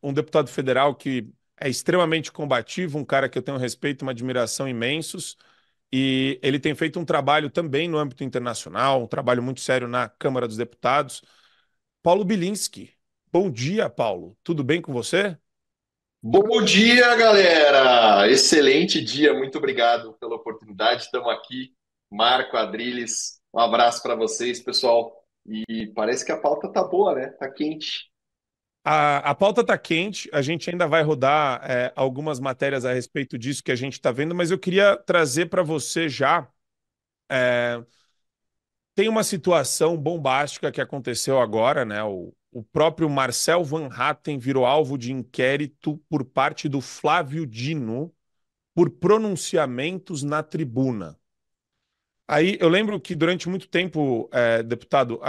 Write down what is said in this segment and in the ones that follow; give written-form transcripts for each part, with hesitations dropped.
um deputado federal que é extremamente combativo, um cara que eu tenho um respeito e uma admiração imensos, e ele tem feito um trabalho também no âmbito internacional, um trabalho muito sério na Câmara dos Deputados. Paulo Bilinski. Bom dia, Paulo. Tudo bem com você? Bom dia, galera! Excelente dia, muito obrigado pela oportunidade. Estamos aqui, Marco Adriles, um abraço para vocês, pessoal. E parece que a pauta tá boa, né? Tá quente. A pauta está quente, a gente ainda vai rodar algumas matérias a respeito disso que a gente está vendo, mas eu queria trazer para você já. é, Tem uma situação bombástica que aconteceu agora, né? O próprio Marcel Van Hatten virou alvo de inquérito por parte do Flávio Dino por pronunciamentos na tribuna. Aí eu lembro que durante muito tempo, deputado,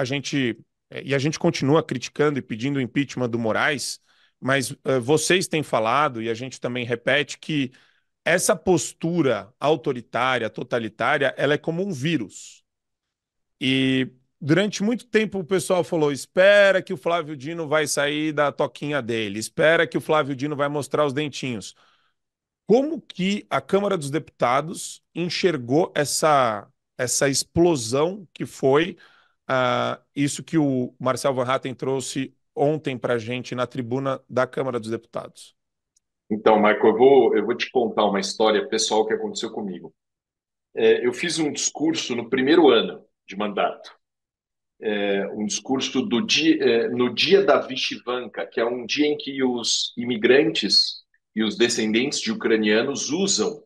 e a gente continua criticando e pedindo o impeachment do Moraes, mas vocês têm falado, e a gente também repete, que essa postura autoritária, totalitária, ela é como um vírus. E durante muito tempo o pessoal falou: espera que o Flávio Dino vai sair da toquinha dele, espera que o Flávio Dino vai mostrar os dentinhos. Como que a Câmara dos Deputados enxergou essa explosão que foi isso que o Marcel Van Hatten trouxe ontem para a gente na tribuna da Câmara dos Deputados? Então, Marco, eu vou te contar uma história pessoal que aconteceu comigo. Eu fiz um discurso no primeiro ano de mandato, um discurso no dia da Vyshyvanka, que é um dia em que os imigrantes e os descendentes de ucranianos usam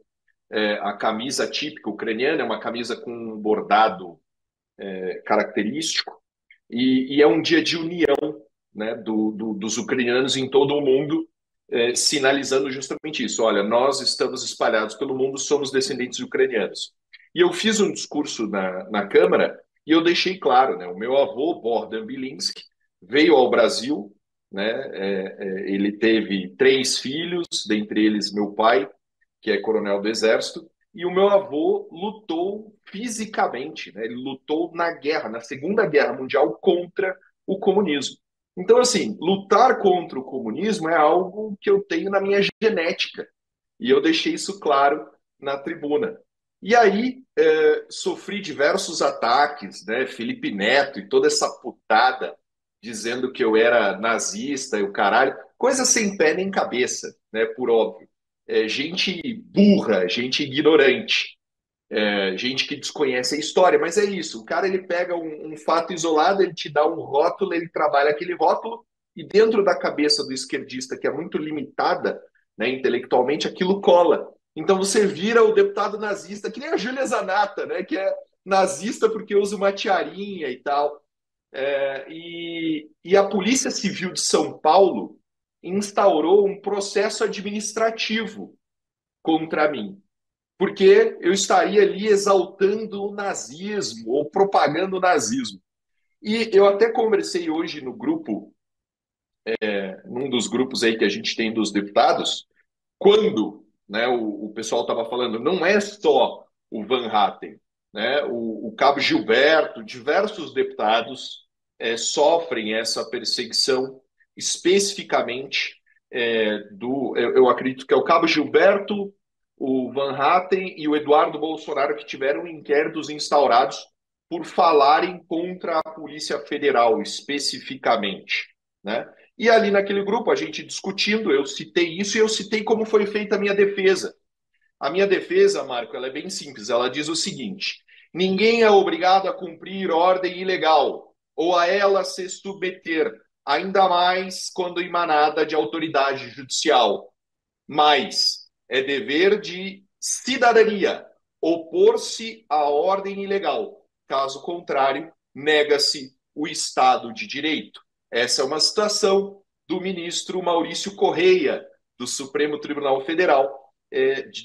a camisa típica ucraniana, é uma camisa com um bordado característico, e é um dia de união, né, dos ucranianos em todo o mundo, sinalizando justamente isso. Olha, nós estamos espalhados pelo mundo, somos descendentes de ucranianos. E eu fiz um discurso na Câmara e eu deixei claro, né, o meu avô, Bohdan Bilinski, veio ao Brasil, né, ele teve três filhos, dentre eles meu pai, que é coronel do Exército, e o meu avô lutou fisicamente, né? Ele lutou na guerra, na Segunda Guerra Mundial, contra o comunismo. Então, assim, lutar contra o comunismo é algo que eu tenho na minha genética, e eu deixei isso claro na tribuna. E aí, sofri diversos ataques, né? Felipe Neto e toda essa putada dizendo que eu era nazista e o caralho, coisa sem pé nem cabeça, né? Por óbvio, gente burra, gente ignorante, gente que desconhece a história, mas é isso. O cara ele pega um fato isolado, ele te dá um rótulo, ele trabalha aquele rótulo e dentro da cabeça do esquerdista, que é muito limitada, né, intelectualmente, aquilo cola. Então você vira o deputado nazista, que nem a Júlia Zanata, né, que é nazista porque usa uma tiarinha e tal. E a Polícia Civil de São Paulo instaurou um processo administrativo contra mim, porque eu estaria ali exaltando o nazismo ou propagando o nazismo. E eu até conversei hoje no grupo, num dos grupos aí que a gente tem dos deputados, quando, né, o pessoal estava falando, não é só o Van Hatten, né, o Cabo Gilberto, diversos deputados sofrem essa perseguição especificamente eu acredito que é o Cabo Gilberto, o Van Hatten e o Eduardo Bolsonaro que tiveram inquéritos instaurados por falarem contra a Polícia Federal especificamente, né? E ali naquele grupo, a gente discutindo, eu citei isso e eu citei como foi feita a minha defesa. A minha defesa, Marco, ela é bem simples. Ela diz o seguinte: ninguém é obrigado a cumprir ordem ilegal ou a ela se submeter, ainda mais quando emanada de autoridade judicial. Mas é dever de cidadania opor-se à ordem ilegal. Caso contrário, nega-se o Estado de Direito. Essa é uma citação do ministro Maurício Correia, do Supremo Tribunal Federal,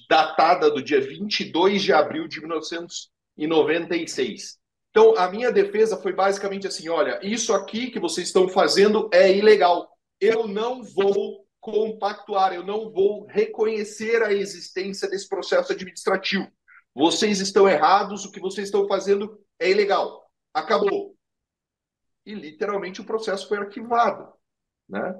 datada do dia 22 de abril de 1996. Então, a minha defesa foi basicamente assim: olha, isso aqui que vocês estão fazendo é ilegal. Eu não vou compactuar, eu não vou reconhecer a existência desse processo administrativo. Vocês estão errados, o que vocês estão fazendo é ilegal. Acabou. E literalmente o processo foi arquivado, né?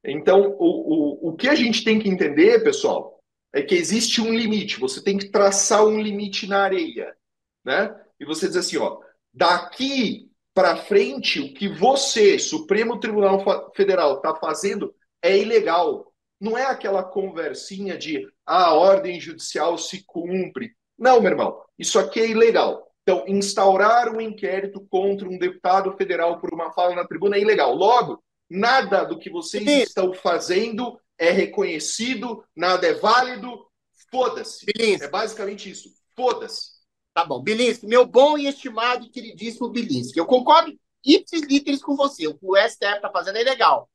Então, o que a gente tem que entender, pessoal, é que existe um limite. Você tem que traçar um limite na areia, né? E você diz assim, ó, daqui para frente, o que você, Supremo Tribunal Federal, está fazendo é ilegal. Não é aquela conversinha de a ordem judicial se cumpre. Não, meu irmão, isso aqui é ilegal. Então, instaurar um inquérito contra um deputado federal por uma fala na tribuna é ilegal. Logo, nada do que vocês Beleza, estão fazendo é reconhecido, nada é válido. Foda-se. É beleza. basicamente isso. Foda-se. Tá bom. Bilinski, meu bom e estimado e queridíssimo Bilinski, eu concordo ipsis literis com você. O que o STF está fazendo é ilegal.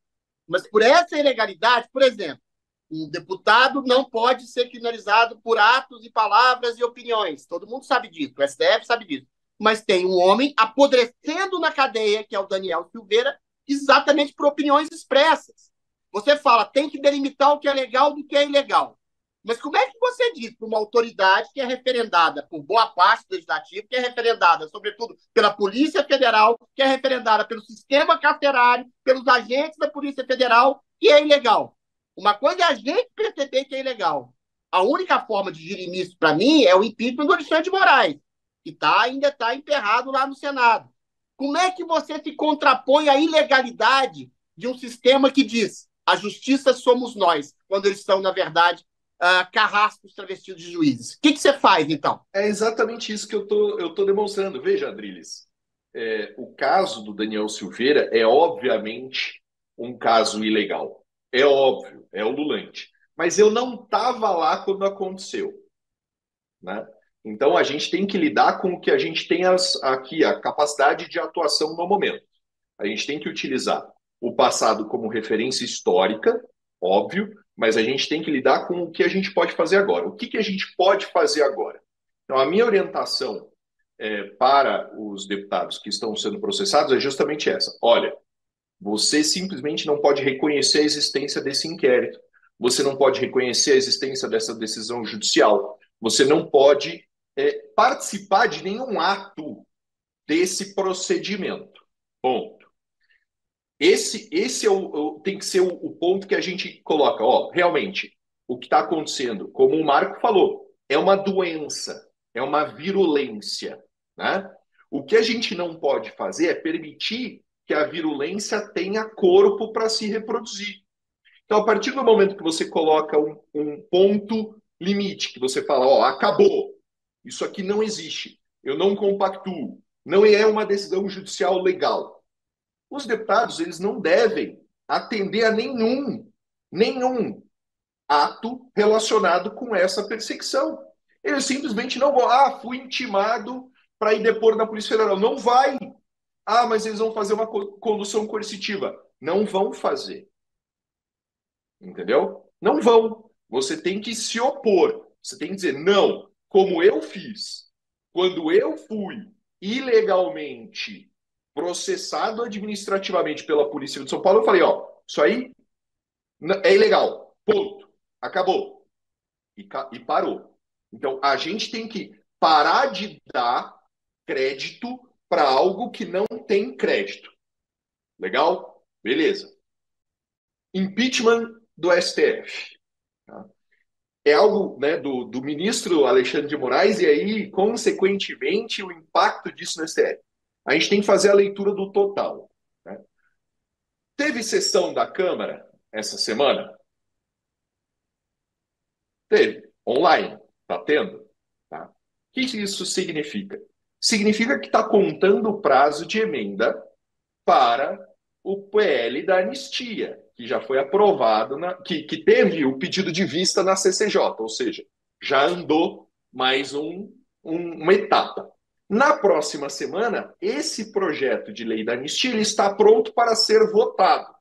Mas por essa ilegalidade, por exemplo, um deputado não pode ser criminalizado por atos e palavras e opiniões. Todo mundo sabe disso, o STF sabe disso. Mas tem um homem apodrecendo na cadeia, que é o Daniel Silveira, exatamente por opiniões expressas. Você fala, tem que delimitar o que é legal do que é ilegal. Mas como é que você diz para uma autoridade que é referendada por boa parte do legislativo, que é referendada, sobretudo, pela Polícia Federal, que é referendada pelo sistema carcerário, pelos agentes da Polícia Federal, que é ilegal? Uma coisa é a gente perceber que é ilegal. A única forma de dirimir isso, para mim, é o impeachment do Alexandre de Moraes, que ainda está emperrado lá no Senado. Como é que você se contrapõe à ilegalidade de um sistema que diz a justiça somos nós, quando eles são, na verdade, carrascos travestidos de juízes? O que você faz, então? É exatamente isso que eu tô demonstrando. Veja, Adriles, o caso do Daniel Silveira é obviamente um caso ilegal. É óbvio, é ululante. Mas eu não estava lá quando aconteceu, né? Então a gente tem que lidar com o que a gente tem aqui, a capacidade de atuação no momento. A gente tem que utilizar o passado como referência histórica, óbvio, mas a gente tem que lidar com o que a gente pode fazer agora. O que, que a gente pode fazer agora? Então, a minha orientação para os deputados que estão sendo processados é justamente essa. Olha, você simplesmente não pode reconhecer a existência desse inquérito. Você não pode reconhecer a existência dessa decisão judicial. Você não pode participar de nenhum ato desse procedimento. Bom, esse tem que ser o ponto que a gente coloca. Ó, realmente, o que está acontecendo, como o Marco falou, é uma doença, é uma virulência, né? O que a gente não pode fazer é permitir que a virulência tenha corpo para se reproduzir. Então, a partir do momento que você coloca um ponto limite, que você fala, ó, acabou, isso aqui não existe, eu não compactuo, não é uma decisão judicial legal. Os deputados, eles não devem atender a nenhum ato relacionado com essa perseguição. Eles simplesmente não vão. Ah, fui intimado para ir depor na Polícia Federal. Não vai. Ah, mas eles vão fazer uma condução coercitiva. Não vão fazer. Entendeu? Não vão. Você tem que se opor. Você tem que dizer, não, como eu fiz, quando eu fui ilegalmente processado administrativamente pela Polícia de São Paulo, eu falei, ó, isso aí é ilegal. Ponto. Acabou. E parou. Então, a gente tem que parar de dar crédito para algo que não tem crédito. Legal? Beleza. Impeachment do STF. Tá? É algo, né, do ministro Alexandre de Moraes e aí, consequentemente, o impacto disso no STF. A gente tem que fazer a leitura do total. Né? Teve sessão da Câmara essa semana? Teve. Online. Está tendo? Tá? O que isso significa? Significa que está contando o prazo de emenda para o PL da anistia, que já foi aprovado, que teve o pedido de vista na CCJ, ou seja, já andou mais uma etapa. Na próxima semana, esse projeto de lei da anistia ele está pronto para ser votado.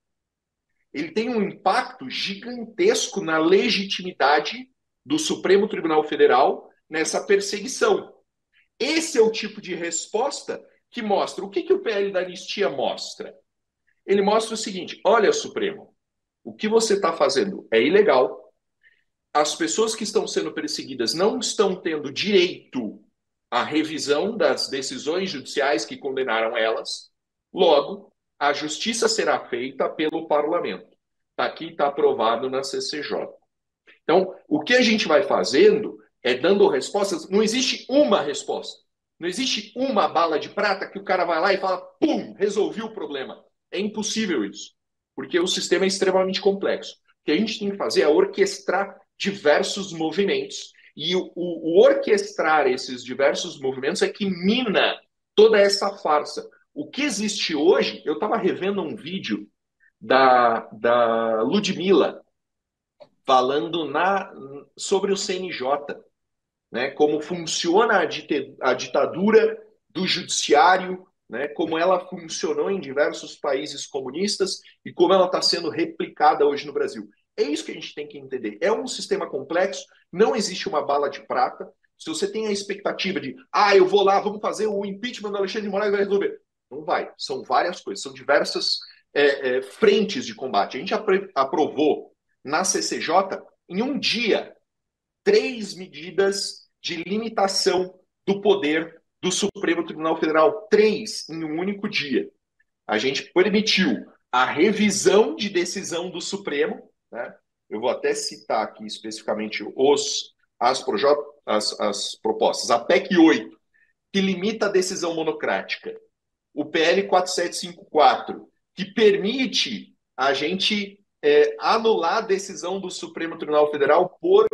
Ele tem um impacto gigantesco na legitimidade do Supremo Tribunal Federal nessa perseguição. Esse é o tipo de resposta que mostra. O que o PL da anistia mostra? Ele mostra o seguinte: olha, Supremo, o que você está fazendo é ilegal. As pessoas que estão sendo perseguidas não estão tendo direito à revisão das decisões judiciais que condenaram elas. Logo, a justiça será feita pelo parlamento. está aqui, está aprovado na CCJ. Então, o que a gente vai fazendo é dando respostas. Não existe uma resposta. Não existe uma bala de prata que o cara vai lá e fala, pum, resolvi o problema. É impossível isso, porque o sistema é extremamente complexo. O que a gente tem que fazer é orquestrar diversos movimentos. E o orquestrar esses diversos movimentos é que mina toda essa farsa. O que existe hoje, eu estava revendo um vídeo da Ludmilla falando sobre o CNJ, né, como funciona a ditadura do judiciário, né, como ela funcionou em diversos países comunistas e como ela está sendo replicada hoje no Brasil. É isso que a gente tem que entender. É um sistema complexo, não existe uma bala de prata. Se você tem a expectativa de, eu vou lá, vamos fazer o impeachment do Alexandre de Moraes, vai resolver. Não vai. São várias coisas, são diversas frentes de combate. A gente aprovou na CCJ, em um dia, 3 medidas de limitação do poder do Supremo Tribunal Federal. 3 em um único dia. A gente permitiu a revisão de decisão do Supremo, né? Eu vou até citar aqui especificamente as propostas. A PEC 8, que limita a decisão monocrática. O PL 4754, que permite a gente anular a decisão do Supremo Tribunal Federal por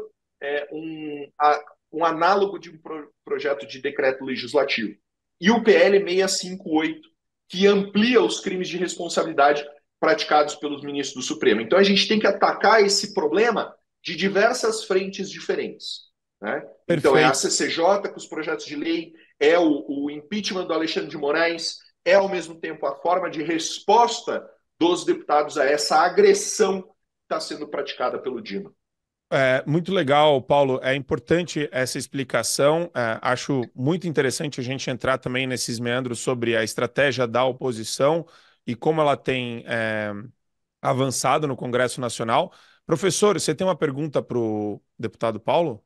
um análogo de um projeto de decreto legislativo. E o PL 658, que amplia os crimes de responsabilidade praticados pelos ministros do Supremo. Então, a gente tem que atacar esse problema de diversas frentes diferentes, né? Então, é a CCJ com os projetos de lei, é o impeachment do Alexandre de Moraes, é, ao mesmo tempo, a forma de resposta dos deputados a essa agressão que está sendo praticada pelo Dino. Muito legal, Paulo. É importante essa explicação. Acho muito interessante a gente entrar também nesses meandros sobre a estratégia da oposição e como ela tem avançado no Congresso Nacional. Professor, você tem uma pergunta para o deputado Paulo?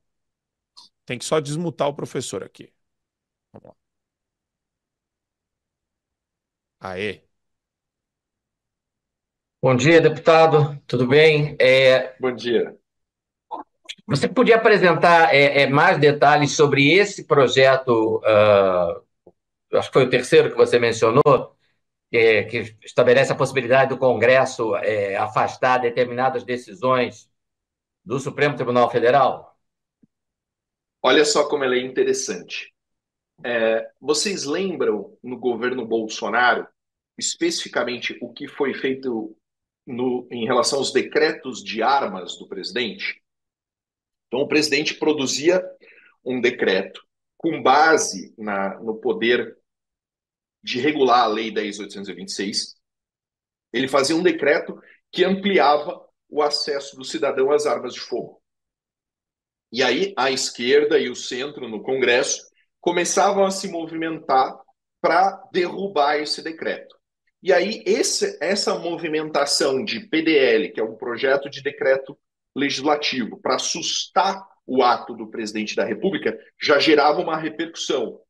Tem que só desmutar o professor aqui. Vamos lá. Aê. Bom dia, deputado. Tudo bem? Bom dia. Você podia apresentar mais detalhes sobre esse projeto, acho que foi o terceiro que você mencionou, que estabelece a possibilidade do Congresso afastar determinadas decisões do Supremo Tribunal Federal? Olha só como ela é interessante. Vocês lembram, no governo Bolsonaro, especificamente o que foi feito em relação aos decretos de armas do presidente? Então, o presidente produzia um decreto com base no poder de regular a Lei 10.826. Ele fazia um decreto que ampliava o acesso do cidadão às armas de fogo. E aí, a esquerda e o centro no Congresso começavam a se movimentar para derrubar esse decreto. E aí, essa movimentação de PDL, que é um projeto de decreto legislativo, para assustar o ato do presidente da República, já gerava uma repercussão,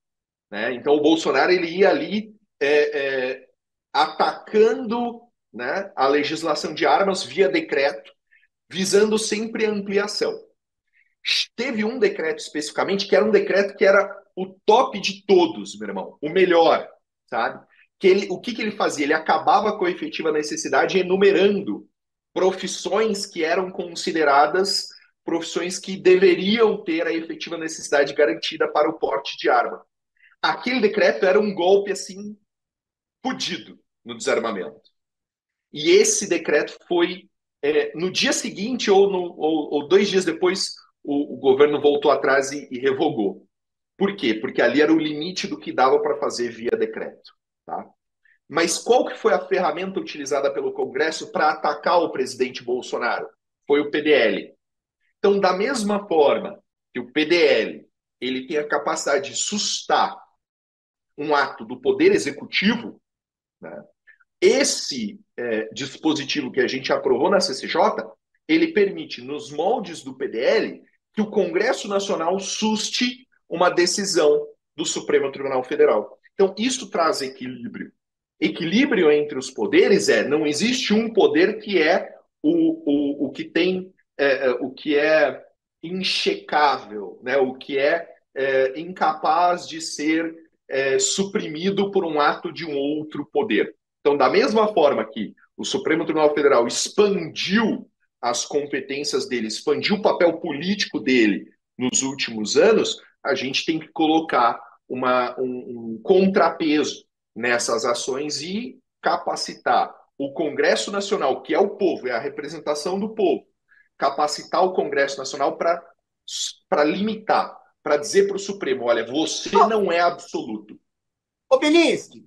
né? Então, o Bolsonaro ele ia ali atacando, né, a legislação de armas via decreto, visando sempre a ampliação. Teve um decreto especificamente que era um decreto que era o top de todos, meu irmão, o melhor, sabe? O que ele fazia? Ele acabava com a efetiva necessidade enumerando profissões que eram consideradas profissões que deveriam ter a efetiva necessidade garantida para o porte de arma. Aquele decreto era um golpe assim fodido no desarmamento. E esse decreto foi no dia seguinte ou 2 dias depois o governo voltou atrás e revogou. Por quê? Porque ali era o limite do que dava para fazer via decreto, tá? Mas qual que foi a ferramenta utilizada pelo Congresso para atacar o presidente Bolsonaro? Foi o PDL. Então, da mesma forma que o PDL ele tem a capacidade de sustar um ato do Poder Executivo, né, esse dispositivo que a gente aprovou na CCJ, ele permite, nos moldes do PDL, que o Congresso Nacional suste uma decisão do Supremo Tribunal Federal. Então, isso traz equilíbrio. Equilíbrio entre os poderes não existe um poder que é o que tem, o que é inchecável, né? O que é incapaz de ser suprimido por um ato de um outro poder. Então, da mesma forma que o Supremo Tribunal Federal expandiu as competências dele, expandiu o papel político dele nos últimos anos, a gente tem que colocar um contrapeso nessas ações e capacitar o Congresso Nacional, que é o povo, é a representação do povo, capacitar o Congresso Nacional para limitar, para dizer para o Supremo, olha, você não é absoluto. Ô, Belinsky,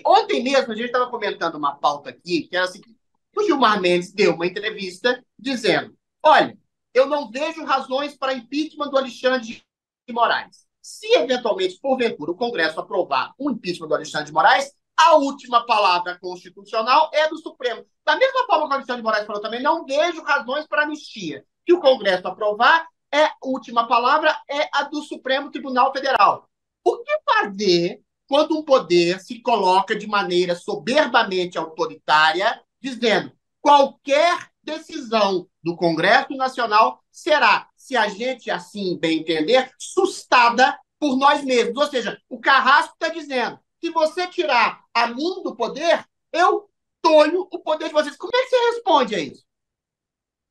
ontem mesmo a gente estava comentando uma pauta aqui, que era a seguinte: o Gilmar Mendes deu uma entrevista dizendo: olha, eu não vejo razões para impeachment do Alexandre de Moraes. Se eventualmente, porventura, o Congresso aprovar o impeachment do Alexandre de Moraes, a última palavra constitucional é do Supremo. Da mesma forma que o Alexandre de Moraes falou também, não vejo razões para anistia. Se o Congresso aprovar, a última palavra é a do Supremo Tribunal Federal. O que fazer quando um poder se coloca de maneira soberbamente autoritária, dizendo qualquer decisão do Congresso Nacional será, se a gente assim bem entender, sustada por nós mesmos. Ou seja, o Carrasco está dizendo: se você tirar a mim do poder, eu tolho o poder de vocês. Como é que você responde a isso?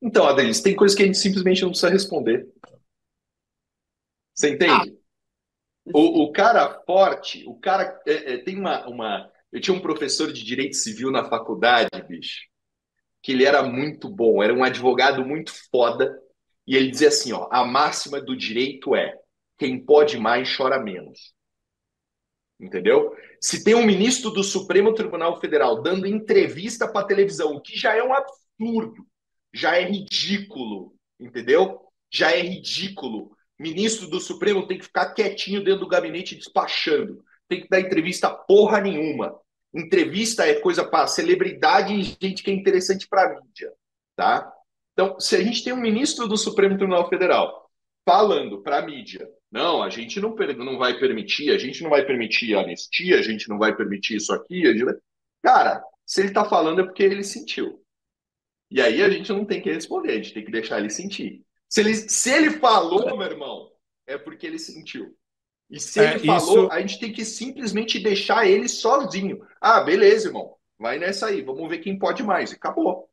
Então, Adelis, tem coisas que a gente simplesmente não precisa responder. Você entende? O cara forte, o cara tem uma. Eu tinha um professor de direito civil na faculdade, bicho, que ele era muito bom, era um advogado muito foda, e ele dizia assim, ó, a máxima do direito é quem pode mais chora menos. Entendeu? Se tem um ministro do Supremo Tribunal Federal dando entrevista para televisão, o que já é um absurdo, já é ridículo, entendeu? Já é ridículo. Ministro do Supremo tem que ficar quietinho dentro do gabinete despachando. Tem que dar entrevista porra nenhuma. Entrevista é coisa para celebridade e gente que é interessante para a mídia, tá? Então, se a gente tem um ministro do Supremo Tribunal Federal falando para a mídia, não, a gente não vai permitir, a gente não vai permitir anistia, a gente não vai permitir isso aqui. Cara, se ele está falando é porque ele sentiu. E aí a gente não tem que responder, a gente tem que deixar ele sentir. Se ele falou, meu irmão, é porque ele sentiu. E se ele falou, Isso. a gente tem que simplesmente deixar ele sozinho. Ah, beleza, irmão. Vai nessa aí, vamos ver quem pode mais. E acabou.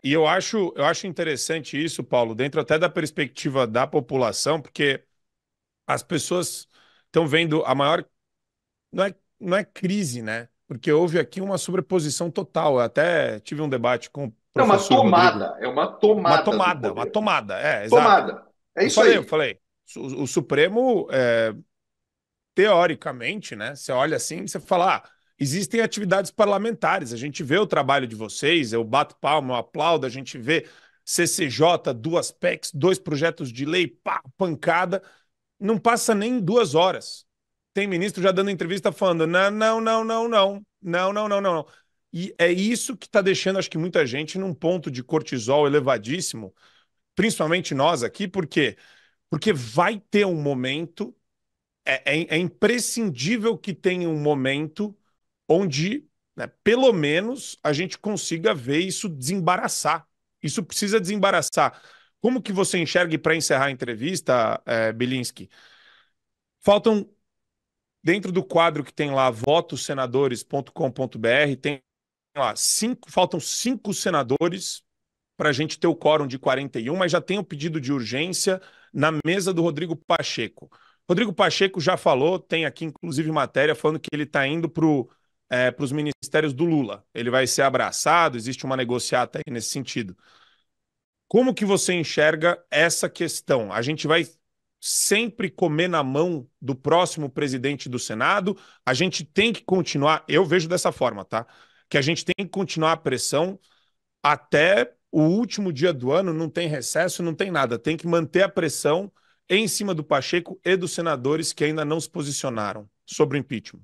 E eu acho interessante isso, Paulo, dentro até da perspectiva da população, porque as pessoas estão vendo a maior. Não é crise, né? Porque houve aqui uma sobreposição total. Eu até tive um debate com o É uma professor Rodrigo. tomada, é uma tomada do Uma poder. tomada, exato. Tomada. É Eu isso falei, eu aí. falei, o Supremo, teoricamente, né? Você olha assim, você fala, existem atividades parlamentares, a gente vê o trabalho de vocês, eu bato palma, eu aplaudo, a gente vê CCJ, duas PECs, dois projetos de lei, pá, pancada, não passa nem 2 horas. Tem ministro já dando entrevista falando, não, não, não, não, não, não, não, não, não. E é isso que está deixando, acho que muita gente num ponto de cortisol elevadíssimo, principalmente nós aqui, por quê? Porque vai ter um momento, é imprescindível que tenha um momento onde, né, pelo menos, a gente consiga ver isso desembaraçar. Isso precisa desembaraçar. Como que você enxerga, para encerrar a entrevista, Belinsky? Faltam, dentro do quadro que tem lá, votossenadores.com.br, tem lá, faltam 5 senadores para a gente ter o quórum de 41, mas já tem o pedido de urgência na mesa do Rodrigo Pacheco. Rodrigo Pacheco já falou, tem aqui inclusive matéria falando que ele está indo para os ministérios do Lula. Ele vai ser abraçado, existe uma negociata aí nesse sentido. Como que você enxerga essa questão? A gente vai sempre comer na mão do próximo presidente do Senado? A gente tem que continuar, eu vejo dessa forma, tá? Que a gente tem que continuar a pressão até o último dia do ano, não tem recesso, não tem nada. Tem que manter a pressão em cima do Pacheco e dos senadores que ainda não se posicionaram sobre o impeachment.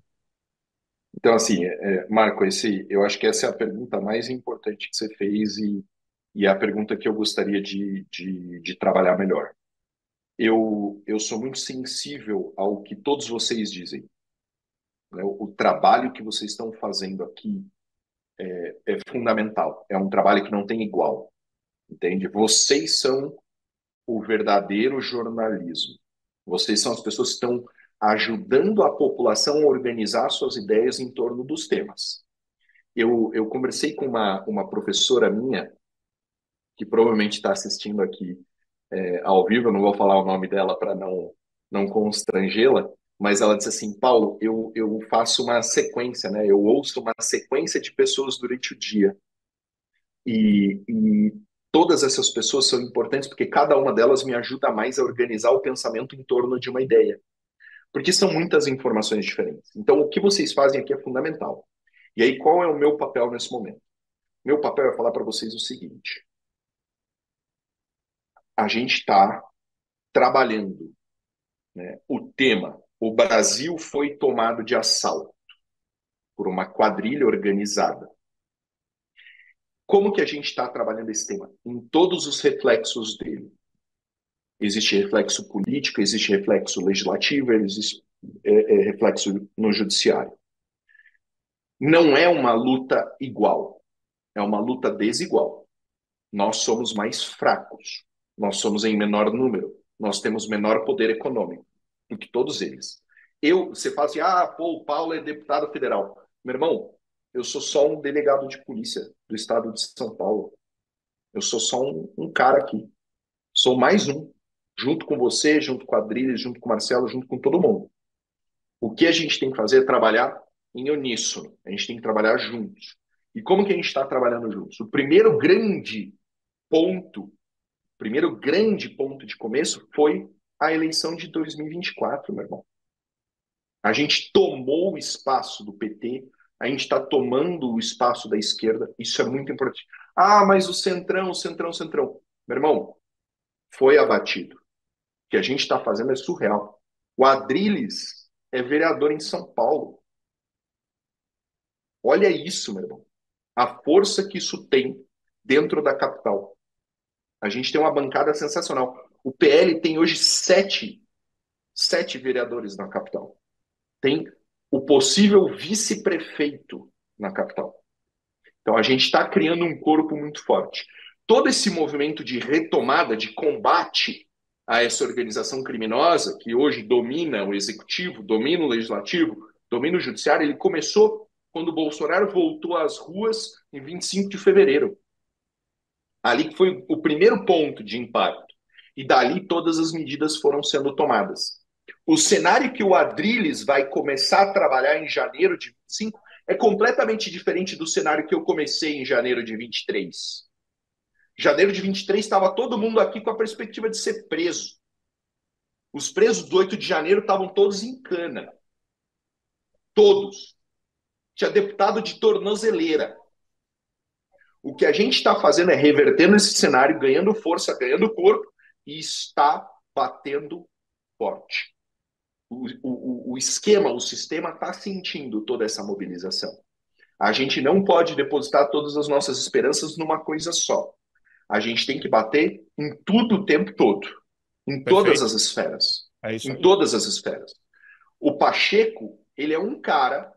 Então, assim, Marco, eu acho que essa é a pergunta mais importante que você fez e é a pergunta que eu gostaria de trabalhar melhor. Eu sou muito sensível ao que todos vocês dizem, né? O trabalho que vocês estão fazendo aqui é fundamental. É um trabalho que não tem igual, entende? Vocês são o verdadeiro jornalismo. Vocês são as pessoas que estão ajudando a população a organizar suas ideias em torno dos temas. Eu conversei com uma professora minha, que provavelmente está assistindo aqui ao vivo, eu não vou falar o nome dela para não constrangê-la, mas ela disse assim, Paulo, eu faço uma sequência, né? Eu ouço uma sequência de pessoas durante o dia. E todas essas pessoas são importantes porque cada uma delas me ajuda mais a organizar o pensamento em torno de uma ideia. Porque são muitas informações diferentes. Então, o que vocês fazem aqui é fundamental. E aí, qual é o meu papel nesse momento? Meu papel é falar para vocês o seguinte: a gente está trabalhando, né, o tema. O Brasil foi tomado de assalto por uma quadrilha organizada. Como que a gente está trabalhando esse tema? Em todos os reflexos dele. Existe reflexo político, existe reflexo legislativo, existe reflexo no judiciário. Não é uma luta igual, é uma luta desigual. Nós somos mais fracos, nós somos em menor número, nós temos menor poder econômico do que todos eles. Você fala assim, pô, o Paulo é deputado federal. Meu irmão, eu sou só um delegado de polícia do estado de São Paulo. Eu sou só um cara aqui. Sou mais um. Junto com você, junto com a Adriles, junto com o Marcelo, junto com todo mundo. O que a gente tem que fazer é trabalhar em uníssono. A gente tem que trabalhar juntos. E como que a gente está trabalhando juntos? O primeiro grande ponto de começo foi a eleição de 2024, meu irmão. A gente tomou o espaço do PT, a gente está tomando o espaço da esquerda, isso é muito importante. Mas o Centrão. Meu irmão, foi abatido. O que a gente está fazendo é surreal. O Adriles é vereador em São Paulo. Olha isso, meu irmão. A força que isso tem dentro da capital. A gente tem uma bancada sensacional. O PL tem hoje sete vereadores na capital. Tem o possível vice-prefeito na capital. Então a gente está criando um corpo muito forte. Todo esse movimento de retomada, de combate a essa organização criminosa, que hoje domina o executivo, domina o legislativo, domina o judiciário, ele começou quando o Bolsonaro voltou às ruas em 25 de fevereiro. Ali que foi o primeiro ponto de impacto. E dali todas as medidas foram sendo tomadas. O cenário que o Adriles vai começar a trabalhar em janeiro de 25 é completamente diferente do cenário que eu comecei em janeiro de 23. Janeiro de 23 estava todo mundo aqui com a perspectiva de ser preso. Os presos do 8 de janeiro estavam todos em cana. Todos. Tinha deputado de tornozeleira. O que a gente está fazendo é revertendo esse cenário, ganhando força, ganhando corpo e está batendo forte. O esquema, o sistema está sentindo toda essa mobilização. A gente não pode depositar todas as nossas esperanças numa coisa só. A gente tem que bater em tudo o tempo todo, em todas as esferas. É isso em aí. todas as esferas. O Pacheco, ele é um cara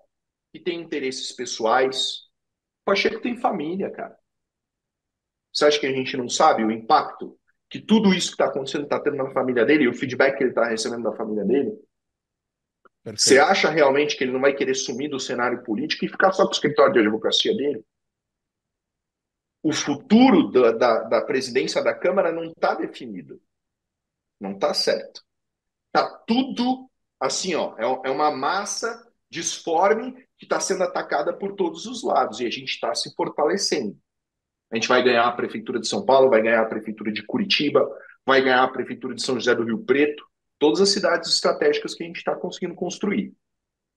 que tem interesses pessoais. O Pacheco tem família, cara. Você acha que a gente não sabe o impacto que tudo isso que está acontecendo está tendo na família dele e o feedback que ele está recebendo da família dele? Perfeito. Você acha realmente que ele não vai querer sumir do cenário político e ficar só com o escritório de advocacia dele? O futuro da presidência da Câmara não está definido. Não está certo. Está tudo assim, ó, é uma massa disforme que está sendo atacada por todos os lados e a gente está se fortalecendo. A gente vai ganhar a Prefeitura de São Paulo, vai ganhar a Prefeitura de Curitiba, vai ganhar a Prefeitura de São José do Rio Preto, todas as cidades estratégicas que a gente está conseguindo construir.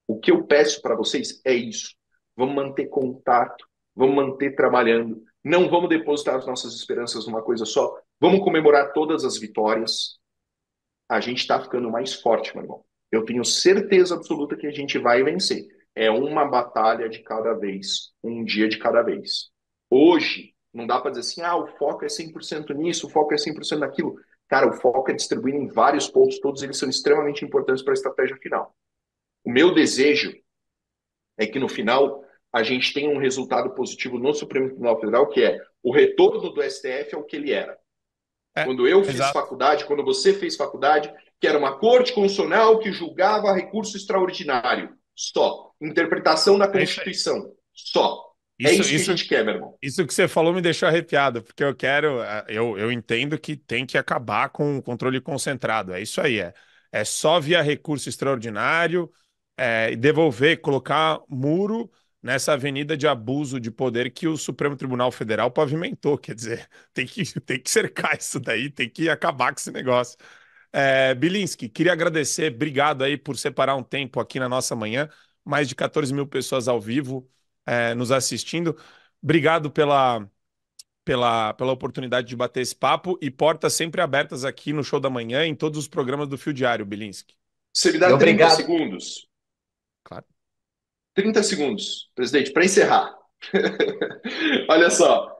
O que eu peço para vocês é isso. Vamos manter contato, vamos manter trabalhando, não vamos depositar as nossas esperanças numa coisa só, vamos comemorar todas as vitórias. A gente está ficando mais forte, meu irmão. Eu tenho certeza absoluta que a gente vai vencer. É uma batalha de cada vez, um dia de cada vez. Hoje, não dá para dizer assim, o foco é 100% nisso, o foco é 100% naquilo. Cara, o foco é distribuído em vários pontos, todos eles são extremamente importantes para a estratégia final. O meu desejo é que no final a gente tem um resultado positivo no Supremo Tribunal Federal, que é o retorno do STF ao que ele era. Quando eu fiz exato. faculdade, quando você fez faculdade, que era uma corte constitucional que julgava recurso extraordinário. Só. Interpretação da É isso aí. Constituição. Só. É Isso, isso que a isso, gente quer, meu irmão. isso que você falou me deixou arrepiado, porque eu quero, eu entendo que tem que acabar com o controle concentrado. É isso aí, é só via recurso extraordinário, e devolver, colocar muro nessa avenida de abuso de poder que o Supremo Tribunal Federal pavimentou. Quer dizer, tem que cercar isso daí, tem que acabar com esse negócio. Bilinski, queria agradecer, obrigado aí por separar um tempo aqui na nossa manhã, mais de 14 mil pessoas ao vivo nos assistindo. Obrigado pela oportunidade de bater esse papo e portas sempre abertas aqui no Show da Manhã e em todos os programas do Fio Diário, Bilinski. Você me E dá 30 obrigado. segundos. Claro. 30 segundos, presidente, para encerrar. Olha só,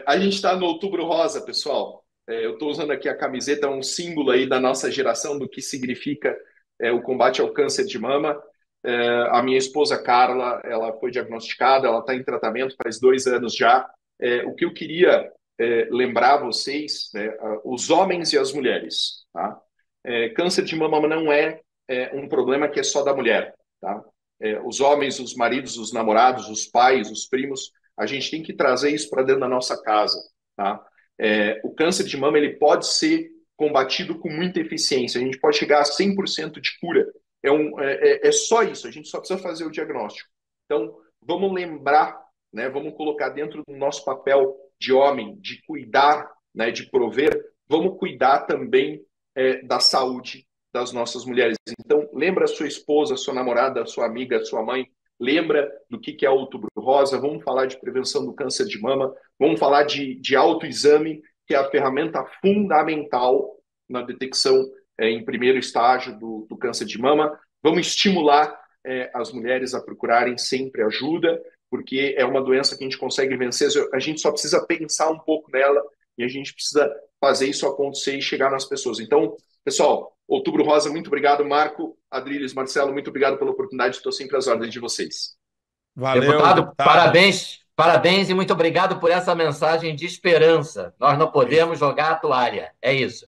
a gente está no Outubro Rosa, pessoal. Eu estou usando aqui a camiseta, um símbolo aí da nossa geração, do que significa o combate ao câncer de mama. A minha esposa Carla, ela foi diagnosticada, ela está em tratamento faz 2 anos já. O que eu queria lembrar vocês, né, os homens e as mulheres, tá? Câncer de mama não é um problema que é só da mulher, tá? Os homens, os maridos, os namorados, os pais, os primos, a gente tem que trazer isso para dentro da nossa casa, tá? O câncer de mama ele pode ser combatido com muita eficiência, a gente pode chegar a 100% de cura. É só isso, a gente só precisa fazer o diagnóstico. Então, vamos lembrar, né, vamos colocar dentro do nosso papel de homem, de cuidar, né, de prover, vamos cuidar também da saúde das nossas mulheres. Então, lembra a sua esposa, a sua namorada, a sua amiga, a sua mãe, lembra do que é o Outubro Rosa, vamos falar de prevenção do câncer de mama, vamos falar de autoexame, que é a ferramenta fundamental na detecção em primeiro estágio do câncer de mama. Vamos estimular as mulheres a procurarem sempre ajuda, porque é uma doença que a gente consegue vencer, a gente só precisa pensar um pouco nela e a gente precisa fazer isso acontecer e chegar nas pessoas. Então, pessoal, Outubro Rosa, muito obrigado. Marco, Adriles, Marcelo, muito obrigado pela oportunidade. Estou sempre às ordens de vocês. Valeu, Deputado, deputado. parabéns, parabéns e muito obrigado por essa mensagem de esperança. Nós não podemos jogar a toalha. É isso.